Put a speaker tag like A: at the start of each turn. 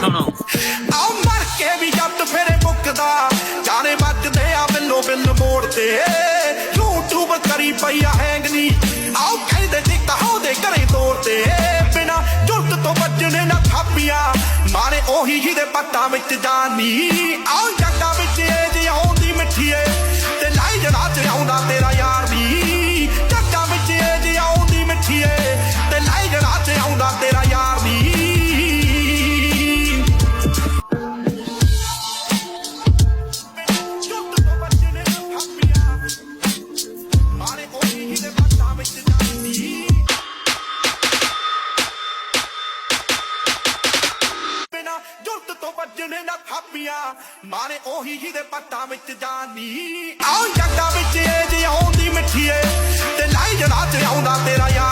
A: ਸੁਣੋ
B: ਆਓ ਮਰ ਕੇ ਵੀ ਜੱਟ ਫੇਰੇ ਮੁੱਕਦਾ ਗਾਣੇ ਵੱਜਦੇ ਆ ਬਿੱਲੋ ਬਿੱਲ ਮੋੜ ਤੇ YouTube ਕਰੀ ਪਈ ਆ ਹੈਂਗ ਨੀ ਆਓ ਕਹਿੰਦੇ ਜੀ ਕਹੋ ਦੇ ਘਰੇ ਤੋੜ ਤੇ ਬਿਨਾ ਜੁਰਤ ਤੋਂ ਬਚਣੇ ਨਾ ਥਾਪੀਆਂ ਮਾਰੇ ਉਹੀ ਜਿਹਦੇ ਪੱਟਾਂ ਵਿੱਚ ਜਾਨੀ ਆਓ ਜੱਟਾਂ ਵਿੱਚ ਇਹ ਜੀ ਆਉਂਦੀ ਮਿੱਠੀਏ ਤੇ ਲਾਈ ਜੜਾ ਚ ਆਉਂਦਾ ਤੇਰਾ ਯਾਰ ਨੀ ਜੱਟਾਂ ਵਿੱਚ ਇਹ ਜੀ ਆਉਂਦੀ ਮਿੱਠੀਏ ਤੇ ਲਾਈ ਜੜਾ ਚ ਆਉਂਦਾ ਤੇਰਾ ਯਾਰ ਨੀ ਜੁਰਤ ਤੋਂ ਬਚਣੇ ਨਾ ਥਾਪੀਆਂ ਮਾਰੇ ਉਹੀ ਜਿਹਦੇ ਪੱਟਾਂ ਵਿੱਚ ਜਾਨੀ ਆਓ ਜੱਟਾਂ ਵਿੱਚ ਇਹ ਜੀ ਆਉਂਦੀ ਮਿੱਠੀਏ ਤੇ ਲਾਈ ਜੜਾ ਚ ਆਉਂਦਾ ਤੇਰਾ ਯਾਰ